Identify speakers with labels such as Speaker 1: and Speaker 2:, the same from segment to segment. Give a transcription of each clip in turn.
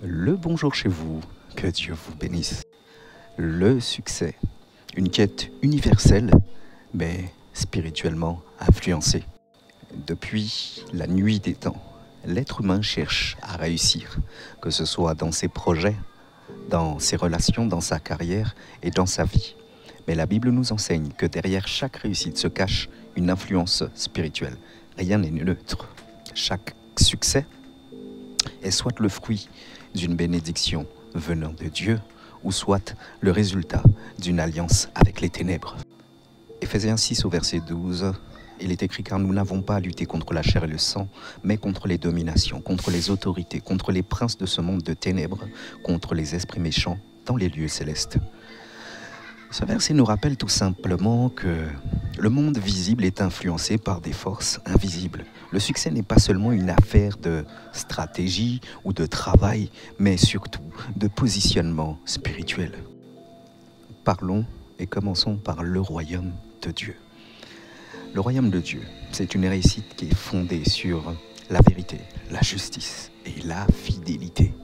Speaker 1: Le bonjour chez vous, que Dieu vous bénisse. Le succès, une quête universelle, mais spirituellement influencée. Depuis la nuit des temps, l'être humain cherche à réussir, que ce soit dans ses projets, dans ses relations, dans sa carrière et dans sa vie. Mais la Bible nous enseigne que derrière chaque réussite se cache une influence spirituelle. Rien n'est neutre. Chaque succès est soit le fruit d'une bénédiction venant de Dieu, ou soit le résultat d'une alliance avec les ténèbres. Éphésiens 6 au verset 12, il est écrit « Car nous n'avons pas à lutter contre la chair et le sang, mais contre les dominations, contre les autorités, contre les princes de ce monde de ténèbres, contre les esprits méchants dans les lieux célestes. » Ce verset nous rappelle tout simplement que le monde visible est influencé par des forces invisibles. Le succès n'est pas seulement une affaire de stratégie ou de travail, mais surtout de positionnement spirituel. Parlons et commençons par le royaume de Dieu. Le royaume de Dieu, c'est une réussite qui est fondée sur la vérité, la justice et la fidélité.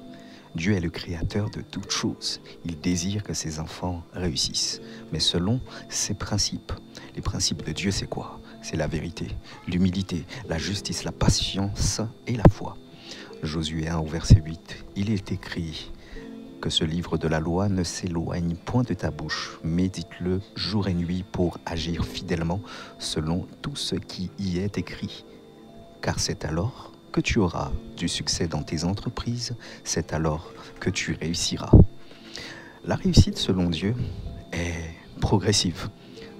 Speaker 1: Dieu est le créateur de toutes choses. Il désire que ses enfants réussissent, mais selon ses principes. Les principes de Dieu, c'est quoi? C'est la vérité, l'humilité, la justice, la patience et la foi. Josué 1 au verset 8, il est écrit que ce livre de la loi ne s'éloigne point de ta bouche. Médite-le jour et nuit pour agir fidèlement selon tout ce qui y est écrit. Car c'est alors que tu auras du succès dans tes entreprises, c'est alors que tu réussiras. La réussite, selon Dieu, est progressive,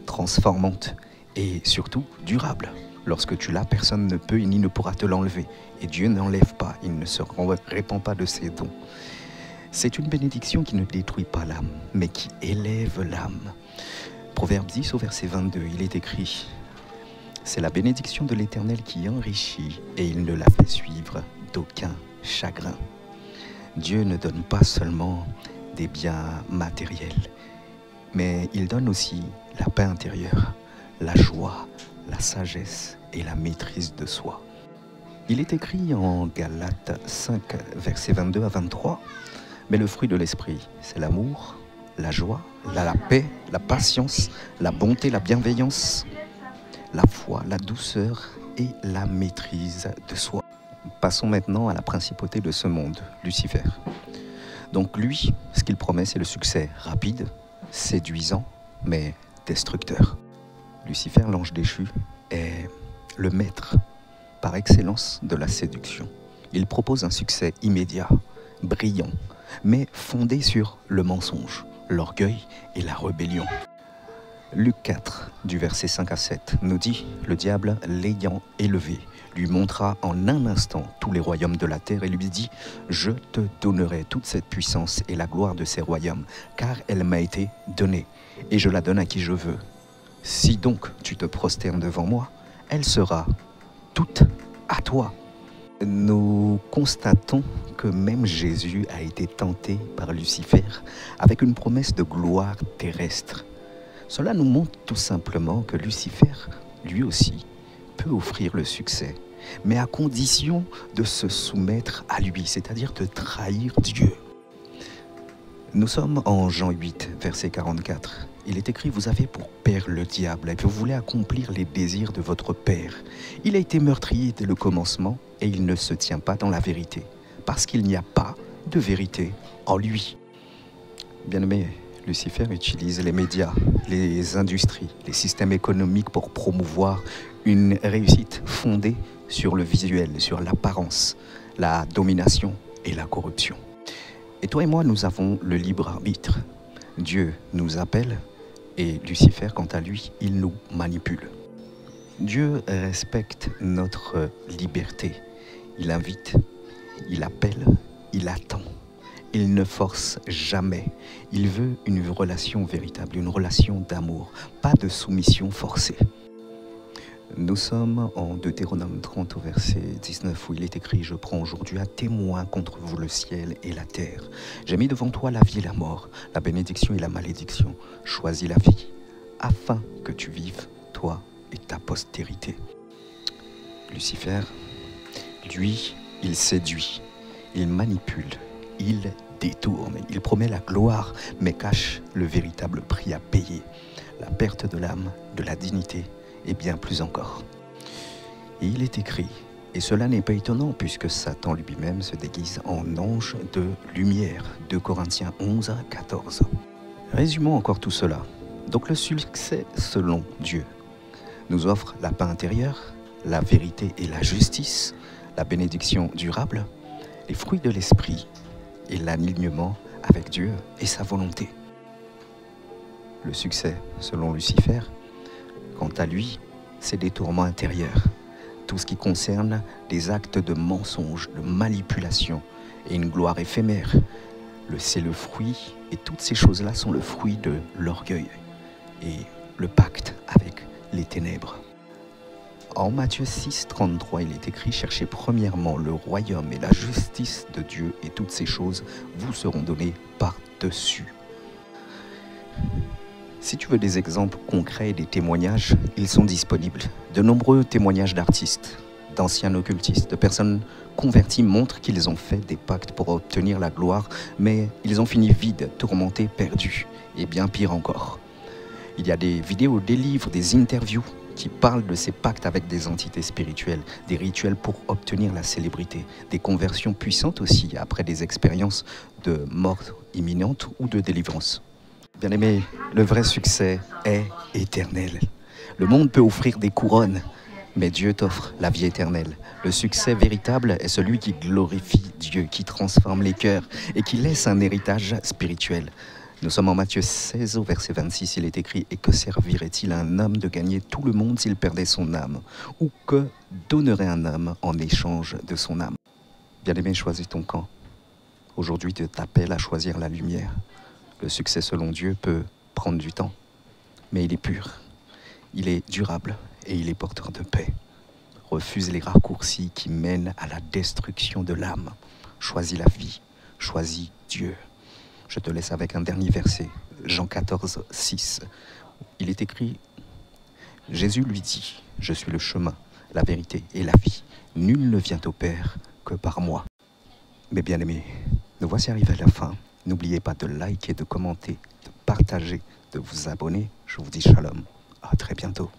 Speaker 1: transformante et surtout durable. Lorsque tu l'as, personne ne peut ni ne pourra te l'enlever. Et Dieu n'enlève pas, il ne se répand pas de ses dons. C'est une bénédiction qui ne détruit pas l'âme, mais qui élève l'âme. Proverbe 10 au verset 22, il est écrit « C'est la bénédiction de l'Éternel qui enrichit, et il ne la fait suivre d'aucun chagrin. » Dieu ne donne pas seulement des biens matériels, mais il donne aussi la paix intérieure, la joie, la sagesse et la maîtrise de soi. Il est écrit en Galates 5, versets 22 à 23, « Mais le fruit de l'esprit, c'est l'amour, la joie, la paix, la patience, la bonté, la bienveillance, la foi, la douceur et la maîtrise de soi. » Passons maintenant à la principauté de ce monde, Lucifer. Donc lui, ce qu'il promet, c'est le succès rapide, séduisant, mais destructeur. Lucifer, l'ange déchu, est le maître par excellence de la séduction. Il propose un succès immédiat, brillant, mais fondé sur le mensonge, l'orgueil et la rébellion. Luc 4, du verset 5 à 7, nous dit « Le diable, l'ayant élevé, lui montra en un instant tous les royaumes de la terre et lui dit « Je te donnerai toute cette puissance et la gloire de ces royaumes, car elle m'a été donnée, et je la donne à qui je veux. Si donc tu te prosternes devant moi, elle sera toute à toi. » Nous constatons que même Jésus a été tenté par Lucifer avec une promesse de gloire terrestre. Cela nous montre tout simplement que Lucifer, lui aussi, peut offrir le succès, mais à condition de se soumettre à lui, c'est-à-dire de trahir Dieu. Nous sommes en Jean 8, verset 44. Il est écrit « Vous avez pour père le diable, et vous voulez accomplir les désirs de votre père. Il a été meurtrier dès le commencement, et il ne se tient pas dans la vérité, parce qu'il n'y a pas de vérité en lui. » Bien-aimé, Lucifer utilise les médias, les industries, les systèmes économiques pour promouvoir une réussite fondée sur le visuel, sur l'apparence, la domination et la corruption. Et toi et moi, nous avons le libre arbitre. Dieu nous appelle et Lucifer, quant à lui, il nous manipule. Dieu respecte notre liberté. Il invite, il appelle, il attend. Il ne force jamais. Il veut une relation véritable, une relation d'amour, pas de soumission forcée. Nous sommes en Deutéronome 30 au verset 19 où il est écrit « Je prends aujourd'hui à témoin contre vous le ciel et la terre. J'ai mis devant toi la vie et la mort, la bénédiction et la malédiction. Choisis la vie, afin que tu vives, toi et ta postérité. » Lucifer, lui, il séduit, il manipule, il détourne. Il promet la gloire, mais cache le véritable prix à payer. La perte de l'âme, de la dignité et bien plus encore. Et il est écrit, et cela n'est pas étonnant puisque Satan lui-même se déguise en ange de lumière. 2 Corinthiens 11, 14. Résumons encore tout cela. Donc le succès selon Dieu nous offre la paix intérieure, la vérité et la justice, la bénédiction durable, les fruits de l'esprit et l'alignement avec Dieu et sa volonté. Le succès selon Lucifer, quant à lui, c'est des tourments intérieurs. Tout ce qui concerne des actes de mensonge, de manipulation et une gloire éphémère. C'est le fruit, et toutes ces choses-là sont le fruit de l'orgueil et le pacte avec les ténèbres. En Matthieu 6, 33, il est écrit « Cherchez premièrement le royaume et la justice de Dieu, et toutes ces choses vous seront données par-dessus. » Si tu veux des exemples concrets et des témoignages, ils sont disponibles. De nombreux témoignages d'artistes, d'anciens occultistes, de personnes converties montrent qu'ils ont fait des pactes pour obtenir la gloire, mais ils ont fini vides, tourmentés, perdus, et bien pire encore. Il y a des vidéos, des livres, des interviews qui parlent de ces pactes avec des entités spirituelles, des rituels pour obtenir la célébrité, des conversions puissantes aussi après des expériences de mort imminente ou de délivrance. Bien-aimé, le vrai succès est éternel. Le monde peut offrir des couronnes, mais Dieu t'offre la vie éternelle. Le succès véritable est celui qui glorifie Dieu, qui transforme les cœurs et qui laisse un héritage spirituel. Nous sommes en Matthieu 16, au verset 26, il est écrit « Et que servirait-il à un homme de gagner tout le monde s'il perdait son âme? Ou que donnerait un homme en échange de son âme ?» Bien-aimé, choisis ton camp. Aujourd'hui, Dieu t'appelle à choisir la lumière. Le succès selon Dieu peut prendre du temps, mais il est pur, il est durable et il est porteur de paix. Refuse les raccourcis qui mènent à la destruction de l'âme. Choisis la vie, choisis Dieu. Je te laisse avec un dernier verset, Jean 14, 6. Il est écrit, Jésus lui dit, « Je suis le chemin, la vérité et la vie. Nul ne vient au Père que par moi. » Mes bien-aimés, nous voici arrivés à la fin. N'oubliez pas de liker, de commenter, de partager, de vous abonner. Je vous dis shalom. À très bientôt.